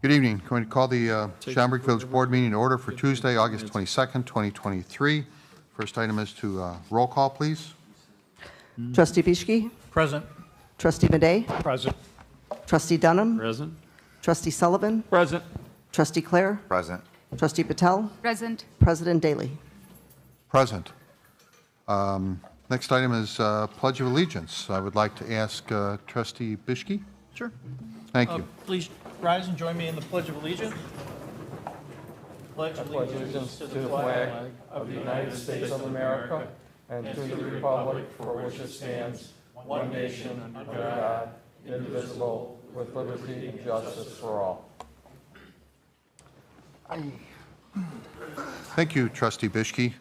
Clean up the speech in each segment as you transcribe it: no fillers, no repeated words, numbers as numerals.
Good evening. Going to call the Schaumburg Village Board meeting in order for Tuesday, August 22nd, 2023. First item is to roll call, please. Trustee Bischke? Present. Trustee Madej? Present. Trustee Dunham? Present. Trustee Sullivan? Present. Trustee Clare? Present. Trustee Patel? Present. President Daley? Present. Next item is Pledge of Allegiance. I would like to ask Trustee Bischke. Sure. Thank you. Please rise and join me in the Pledge of Allegiance. Pledge allegiance to the flag of the United States of America and to the republic for which it stands, one nation, under God, indivisible, with liberty and justice for all. Thank you, Trustee Bischke.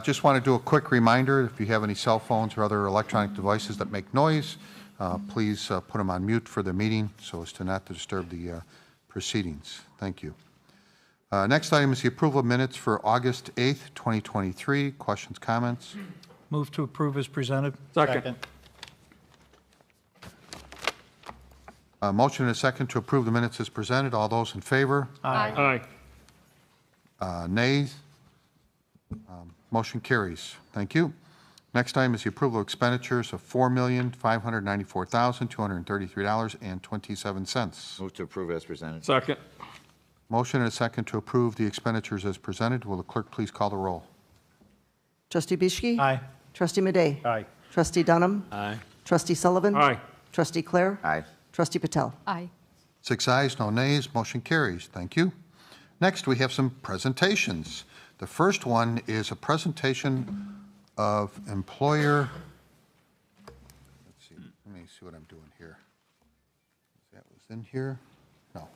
Just want to do a quick reminder, if you have any cell phones or other electronic devices that make noise, please put them on mute for the meeting so as to not disturb the proceedings. Thank you. Next item is the approval of minutes for August 8th, 2023. Questions, comments? Move to approve as presented. Second. Motion and a second to approve the minutes as presented. All those in favor? Aye. Nays? Motion carries. Thank you. Next item is the approval of expenditures of $4,594,233.27. Move to approve as presented. Second. Motion and a second to approve the expenditures as presented. Will the clerk please call the roll? Trustee Bischke? Aye. Trustee Madej? Aye. Trustee Dunham? Aye. Trustee Sullivan? Aye. Trustee Clare? Aye. Trustee Patel? Aye. 6 ayes, no nays. Motion carries. Thank you. Next, we have some presentations. The first one is a presentation of employer. Let's see. Let me see what I'm doing here. That was in here? No.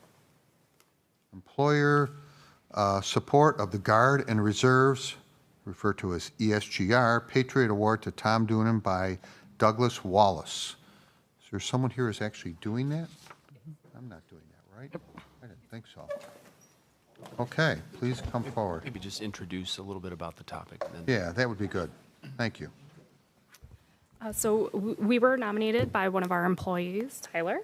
Employer support of the Guard and Reserves, referred to as ESGR, Patriot Award to Tom Doonan by Douglas Wallace. Is there someone here who's actually doing that? I'm not doing that, right? I didn't think so. Okay, please come forward. Maybe just introduce a little bit about the topic. Then. Yeah, that would be good. Thank you. We were nominated by one of our employees, Tyler,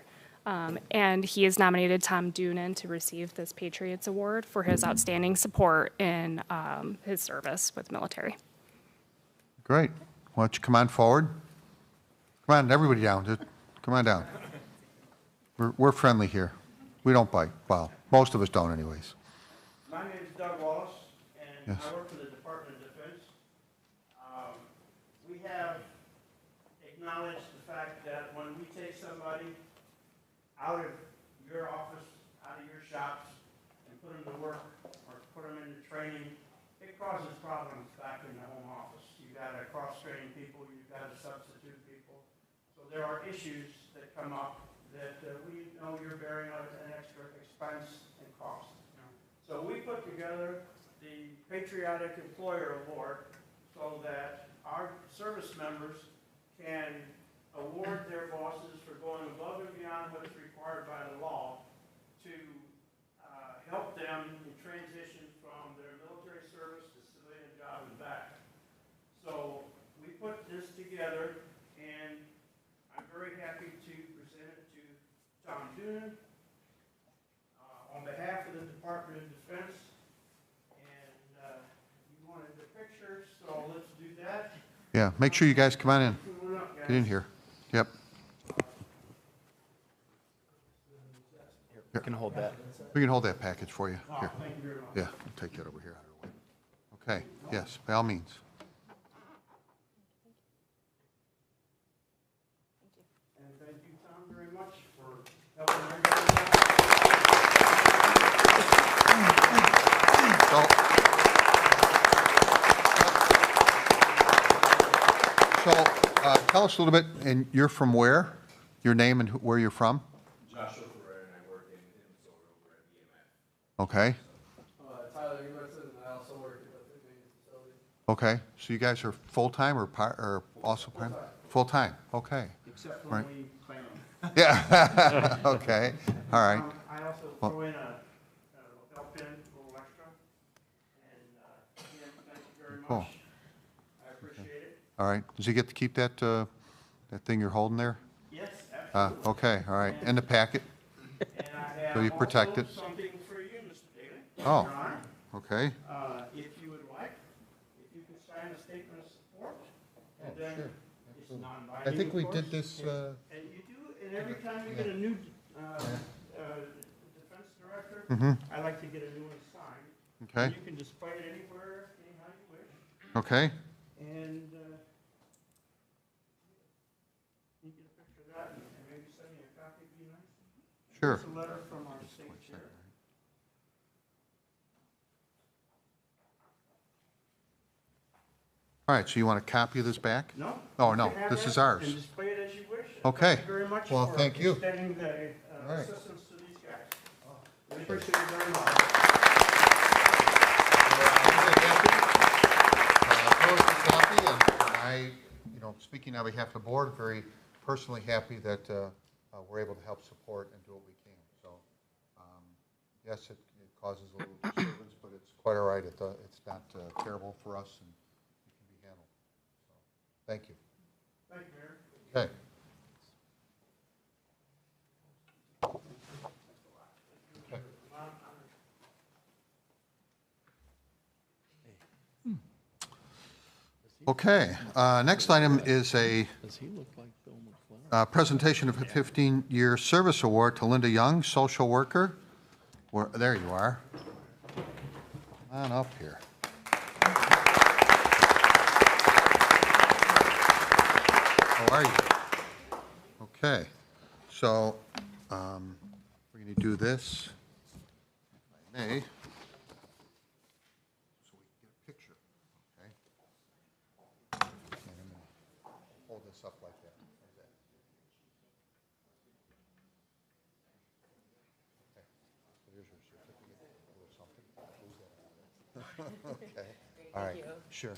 and he has nominated Tom Doonan to receive this Patriots Award for his outstanding support in his service with the military. Great. Why don't you come on forward? Come on, everybody down. Just come on down. We're friendly here. We don't bite. Well, most of us don't anyways. My name is Doug Wallace, and Yes. I work for the Department of Defense. We have acknowledged the fact that when we take somebody out of your office, out of your shops, and put them to work or put them into training, it causes problems back in the home office. You've got to cross-train people, you've got to substitute people. So there are issues that come up that we know you're bearing an extra expense and cost. So we put together the Patriotic Employer Award so that our service members can award their bosses for going above and beyond what is required by the law to help them in transition from their military service to civilian job and back. So we put this together, and I'm very happy to present it to Tom Doonan on behalf of the Department of Defense, and you wanted the picture, so let's do that. Yeah, make sure you guys come on in. Come on up, guys. Get in here. Yep. You can hold that. We can hold that package for you. Oh, Here. thank you very much. Yeah, we'll take that over here out of the way. Okay, yes, by all means. And thank you, Tom, very much for helping everybody out. So tell us a little bit, and you're from where? Your name and where you're from? Joshua Ferrer, and I work in Minnesota over at BMF. Okay, Tyler Emerson, and I also work at the food maintenance facility. okay. So you guys are full-time or also part? Full-time, okay. Except Right. when we claim them. Yeah, okay, all right. I also throw in help in a little extra, and again, thank you very Cool. much. I appreciate it. All right. Does he get to keep that, that thing you're holding there? Yes, absolutely. Okay, all right. And the packet? And I have So you protect also it? something Oh. Your Honor. Okay. If you would like, if you can sign a statement of support, and Oh, then sure. it's Absolutely. non-binding, I think we of course. did this, And you do, and every time you get a new defense director, mhm. I like to get a new one signed. Okay. And you can display it anywhere, anyhow you wish, Okay. and you get a picture of that, and maybe send me a copy would be nice. Sure. It's a letter from our state chair. All right, so you want a copy of this back? No? Oh, you no, can have this that is ours. And display it as you wish. Okay. Thank you very much Well, for thank you. extending the All right. assistance to these guys. We appreciate it very much. Phyllis is happy, and I, speaking on behalf of the board, very personally happy that we're able to help support and do what we can. So, yes, it causes a little disturbance, but it's quite all right. It's not terrible for us, and it can be handled. So, thank you. Thank you, Mayor. Okay. Okay, next item is a presentation of a 15-year service award to Linda Young, social worker. There you are. Come on up here. How are you? Okay, so we're going to do this, if I may, so we can get a picture, okay? And I'm going to hold this up like that. How's that? Okay, so here's your certificate, a little something. Lose that. Okay, all right, sure.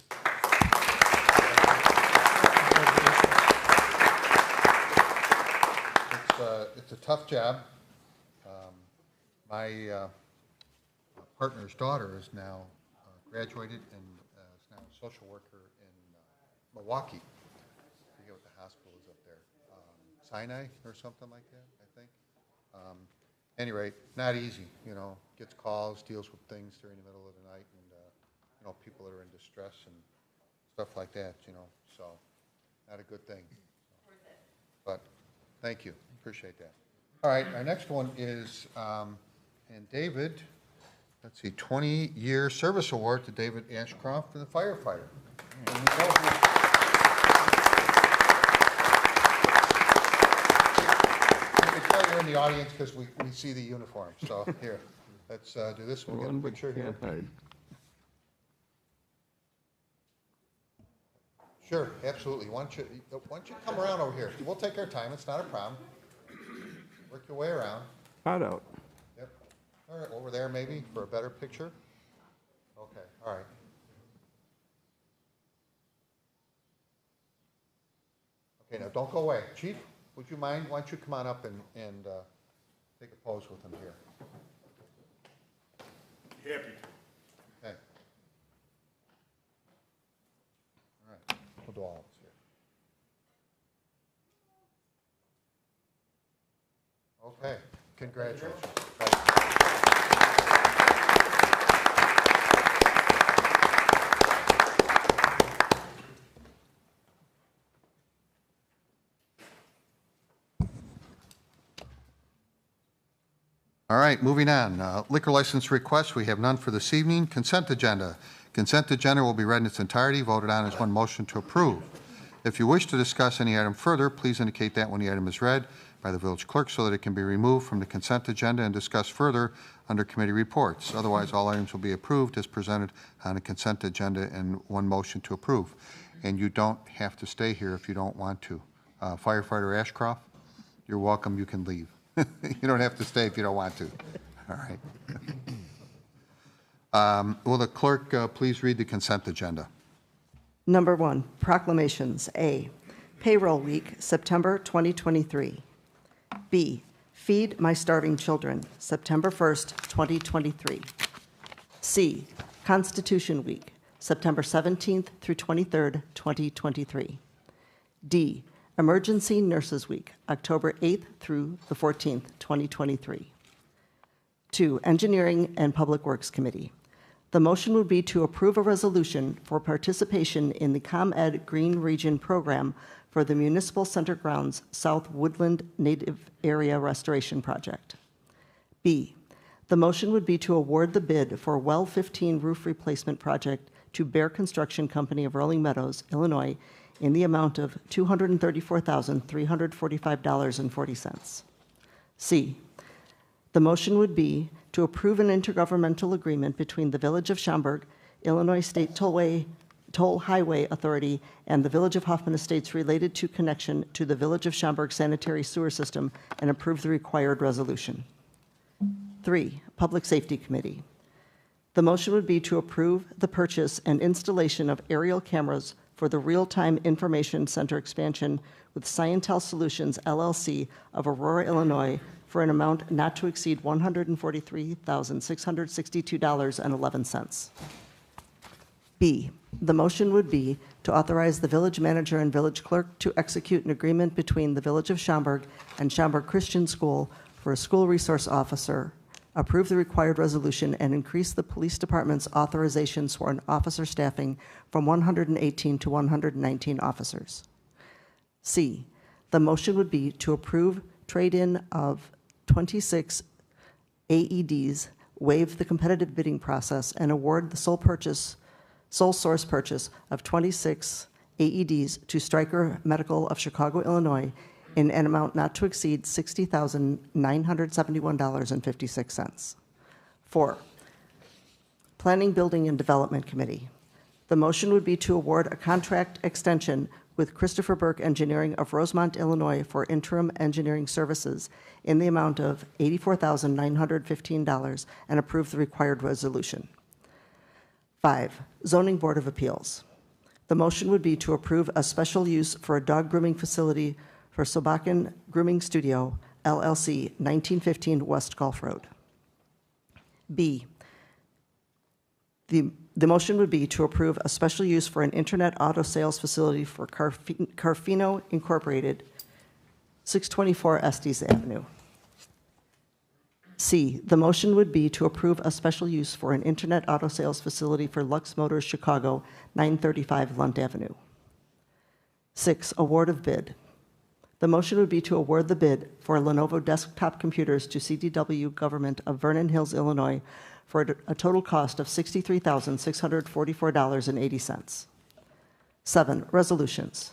It's a tough job. My partner's daughter is now graduated and is now a social worker in Milwaukee. I forget what the hospital is up there. Sinai or something like that, I think. Any rate, not easy, gets calls, deals with things during the middle of the night, and, people that are in distress and stuff like that, so not a good thing. But thank you, appreciate that. All right, our next one is, and David, let's see, 20-year service award to David Ashcroft for the firefighter. You can tell you're in the audience because we see the uniform, so here, let's do this, we'll get a picture here. Sure, absolutely. Why don't you come around over here? We'll take our time. It's not a problem. Work your way around. Hot out. Yep. All right, over there maybe for a better picture. Okay, all right. Okay, now don't go away. Chief, would you mind? Why don't you come on up and take a pose with him here? Happy to. Okay. All right, we'll do all of us here. Okay, congratulations. All right, moving on. Liquor license requests, we have none for this evening. Consent agenda. Consent agenda will be read in its entirety, voted on as one motion to approve. If you wish to discuss any item further, please indicate that when the item is read by the village clerk so that it can be removed from the consent agenda and discussed further under committee reports. Otherwise, all items will be approved as presented on the consent agenda in one motion to approve. And you don't have to stay here if you don't want to. Firefighter Ashcroft, you're welcome. You can leave. You don't have to stay if you don't want to. All right. Will the clerk please read the consent agenda? Number 1, proclamations. A, payroll week, September 2023. B, feed my starving children, September 1st, 2023. C, Constitution Week, September 17th through 23rd, 2023. D, Emergency Nurses Week, October 8th through the 14th, 2023. 2, Engineering and Public Works Committee. The motion would be to approve a resolution for participation in the ComEd Green Region Program for the Municipal Center Grounds South Woodland Native Area Restoration Project. B, the motion would be to award the bid for Well 15 roof replacement project to Bear Construction Company of Rolling Meadows, Illinois, in the amount of $234,345.40. C, the motion would be to approve an intergovernmental agreement between the Village of Schaumburg, Illinois State Toll Highway Authority, and the Village of Hoffman Estates related to connection to the Village of Schaumburg sanitary sewer system and approve the required resolution. 3, Public Safety Committee. The motion would be to approve the purchase and installation of aerial cameras for the Real-Time Information Center expansion with Scientel Solutions, LLC of Aurora, Illinois, for an amount not to exceed $143,662.11. B, the motion would be to authorize the village manager and village clerk to execute an agreement between the Village of Schaumburg and Schaumburg Christian School for a school resource officer, approve the required resolution, and increase the police department's authorizations for an officer staffing from 118 to 119 officers. C, the motion would be to approve trade-in of 26 AEDs, waive the competitive bidding process, and award the sole source purchase of 26 AEDs to Stryker Medical of Chicago, Illinois, in an amount not to exceed $60,971.56. 4, Planning, Building, and Development Committee. The motion would be to award a contract extension with Christopher Burke Engineering of Rosemont, Illinois, for interim engineering services in the amount of $84,915 and approve the required resolution. 5, Zoning Board of Appeals. The motion would be to approve a special use for a dog grooming facility for Sobakan Grooming Studio, LLC, 1915 West Gulf Road. B, the motion would be to approve a special use for an internet auto sales facility for Carfino Incorporated, 624 Estes Avenue. C, the motion would be to approve a special use for an internet auto sales facility for Lux Motors Chicago, 935 Lunt Avenue. 6, award of bid. The motion would be to award the bid for Lenovo desktop computers to CDW Government of Vernon Hills, Illinois, for a total cost of $63,644.80. 7, resolutions.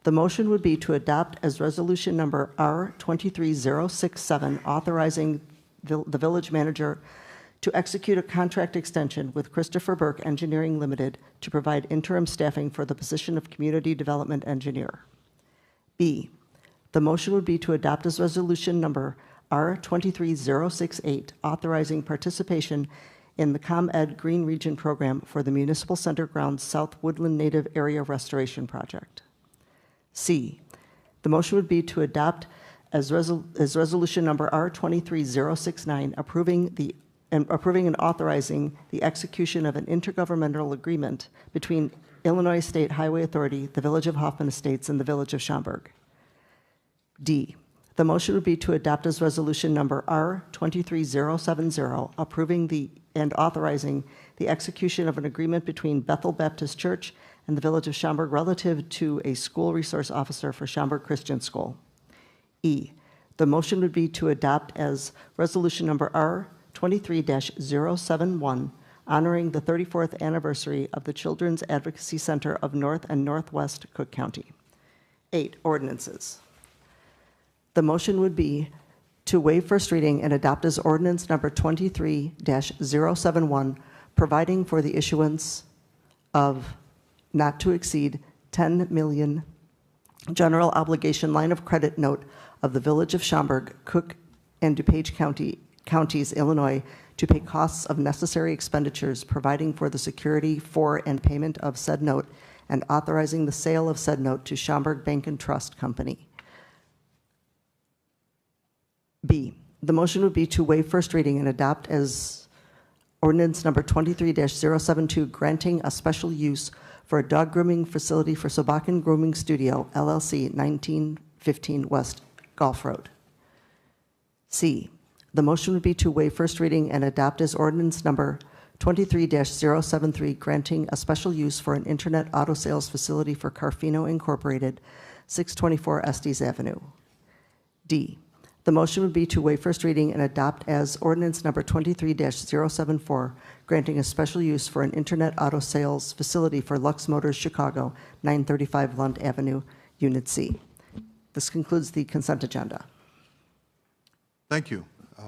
The motion would be to adopt as resolution number R23067, authorizing the village manager to execute a contract extension with Christopher Burke Engineering Limited to provide interim staffing for the position of Community Development Engineer. B, the motion would be to adopt as resolution number R23068, authorizing participation in the ComEd Green Region Program for the Municipal Center Grounds South Woodland Native Area Restoration Project. C, the motion would be to adopt as resolution number R23069, approving and authorizing the execution of an intergovernmental agreement between Illinois State Highway Authority, the Village of Hoffman Estates, and the Village of Schaumburg. D, the motion would be to adopt as resolution number R23070, approving and authorizing the execution of an agreement between Bethel Baptist Church and the Village of Schaumburg relative to a school resource officer for Schaumburg Christian School. E, the motion would be to adopt as resolution number R23-071, honoring the 34th anniversary of the Children's Advocacy Center of North and Northwest Cook County. 8, ordinances. The motion would be to waive first reading and adopt as ordinance number 23-071, providing for the issuance of not to exceed 10 million general obligation line of credit note of the Village of Schaumburg, Cook, and DuPage counties, Illinois, to pay costs of necessary expenditures, providing for the security for and payment of said note, and authorizing the sale of said note to Schaumburg Bank and Trust Company. B, the motion would be to waive first reading and adopt as ordinance number 23-072, granting a special use for a dog grooming facility for Sobakan Grooming Studio, LLC, 1915 West Gulf Road. C, The motion would be to waive first reading and adopt as ordinance number 23-073, granting a special use for an internet auto sales facility for Carfino Incorporated, 624 Estes Avenue. D, the motion would be to waive first reading and adopt as ordinance number 23-074, granting a special use for an internet auto sales facility for Lux Motors Chicago, 935 Lund Avenue, Unit C. This concludes the consent agenda. Thank you.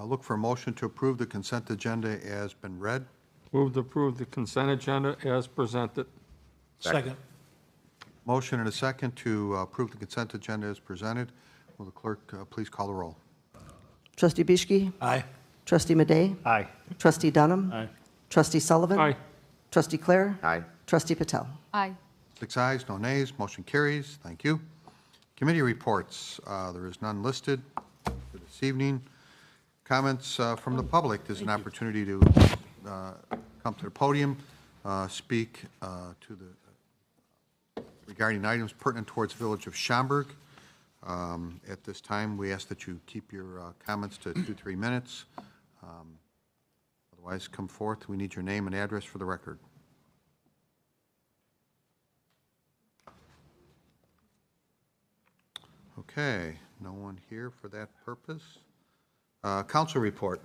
Look for a motion to approve the consent agenda as been read. Move to approve the consent agenda as presented. Second. Motion and a second to approve the consent agenda as presented. Will the clerk please call the roll? Trustee Bischke? Aye. Trustee Madej? Aye. Trustee Dunham? Aye. Trustee Sullivan? Aye. Trustee Clare? Aye. Trustee Patel? Aye. 6 ayes, no nays, motion carries. Thank you. Committee reports, there is none listed for this evening. Comments from the public. There's an opportunity to come to the podium, speak to the regarding items pertinent towards the Village of Schaumburg. At this time, we ask that you keep your comments to 2-3 minutes. Otherwise, come forth. We need your name and address for the record. Okay, no one here for that purpose. Council report.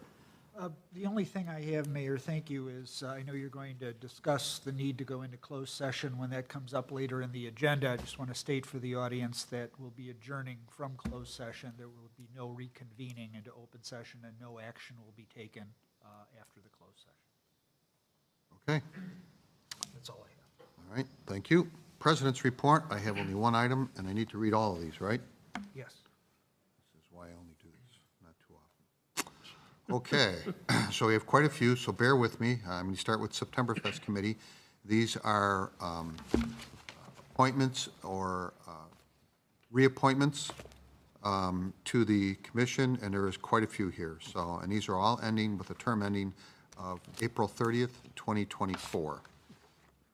The only thing I have, Mayor, thank you, is I know you're going to discuss the need to go into closed session when that comes up later in the agenda. I just want to state for the audience that we'll be adjourning from closed session. There will be no reconvening into open session, and no action will be taken after the closed session. Okay, That's all I have. all right, thank you. President's report, I have only one item, and I need to read all of these, right? Yes. This is why I only do this, not too often. Okay, so we have quite a few, so bear with me. I'm going to start with Septemberfest Committee. These are appointments or reappointments to the commission, and there is quite a few here. So, and these are all ending with a term ending of April 30th, 2024.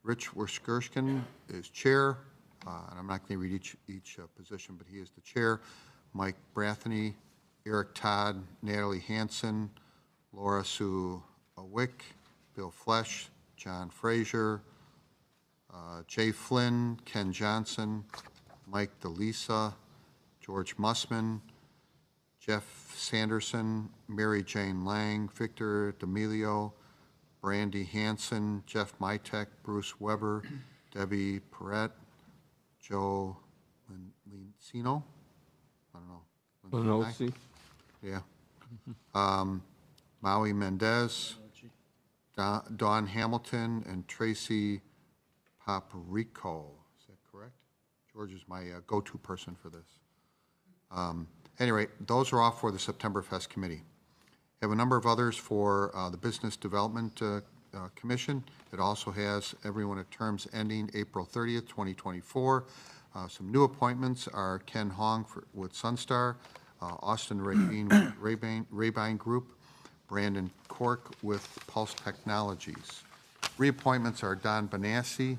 Rich Werskirchen is chair, and I'm not going to read each position, but he is the chair. Mike Bratheny, Eric Todd, Natalie Hanson, Laura Sue Wick, Bill Flesch, John Frazier, Jay Flynn, Ken Johnson, Mike DeLisa, George Mussman, Jeff Sanderson, Mary Jane Lang, Victor D'Amelio, Brandy Hanson, Jeff Mytek, Bruce Weber, Debbie Perrette, Joe Lincino, I don't know. Lenosi. Yeah. Maui Mendez, Dawn Hamilton, and Tracy Paparico. Is that correct? George is my go-to person for this. Anyway, those are off for the Septemberfest Committee. We have a number of others for the Business Development Commission. It also has everyone at terms ending April 30th, 2024. Some new appointments are Ken Hong with Sunstar, Austin Rabine with Rabine Group, Brandon Cork with Pulse Technologies. Reappointments are Dan Benassi,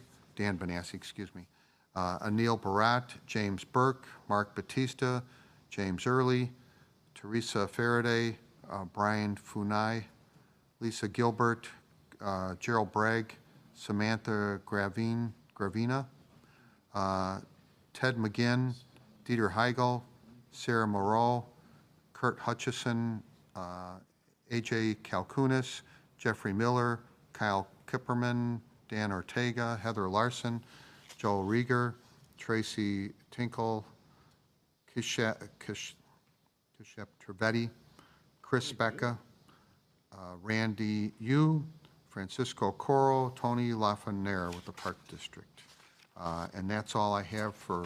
Anil Barat, James Burke, Mark Batista, James Early, Teresa Faraday, Brian Funai, Lisa Gilbert, Gerald Bragg, Samantha Gravina, Ted McGinn, Dieter Heigl, Sarah Moreau, Kurt Hutchison, AJ Kalkunis, Jeffrey Miller, Kyle Kipperman, Dan Ortega, Heather Larson, Joel Rieger, Tracy Tinkle, Kishep Trivedi, Chris Becca, Randy Yu, Francisco Coro, Tony Lafreniere with the Park District. And that's all I have for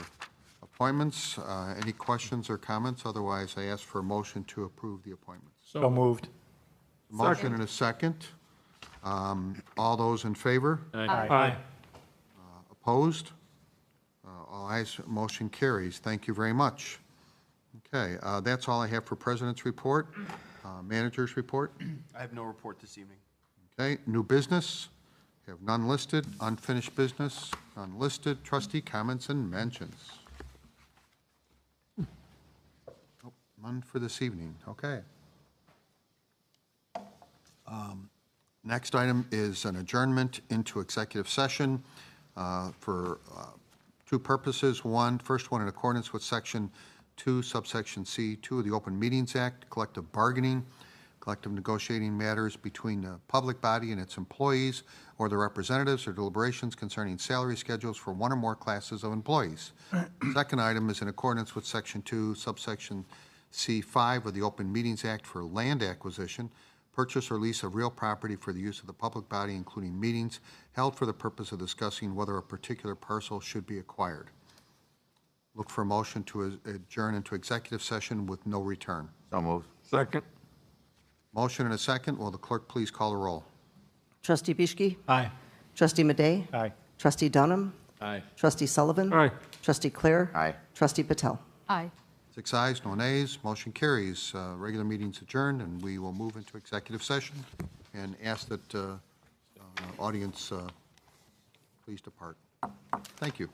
appointments. Any questions or comments? Otherwise, I ask for a motion to approve the appointments. So moved. Motion and a second. All those in favor? Aye. Opposed? All ayes, motion carries. Thank you very much. Okay, that's all I have for President's report. Manager's report. I have no report this evening. Okay, new business. Have none listed. Unfinished business, none listed. Trustee comments and mentions. Nope, none for this evening. Okay. Next item is an adjournment into executive session for two purposes. First one, in accordance with Section 2, subsection C2 of the Open Meetings Act, collective bargaining, collective negotiating matters between the public body and its employees or their representatives, or deliberations concerning salary schedules for one or more classes of employees. Second item is in accordance with Section 2, subsection C5 of the Open Meetings Act for land acquisition, purchase or lease of real property for the use of the public body, including meetings held for the purpose of discussing whether a particular parcel should be acquired. Look for a motion to adjourn into executive session with no return. So moved. Second. Motion and a second. Will the clerk please call the roll? Trustee Bischke? Aye. Trustee Madej? Aye. Trustee Dunham? Aye. Trustee Sullivan? Aye. Trustee Clare? Aye. Trustee Patel? Aye. 6 ayes, no nays. Motion carries. Regular meeting's adjourned, and we will move into executive session and ask that audience please depart. Thank you.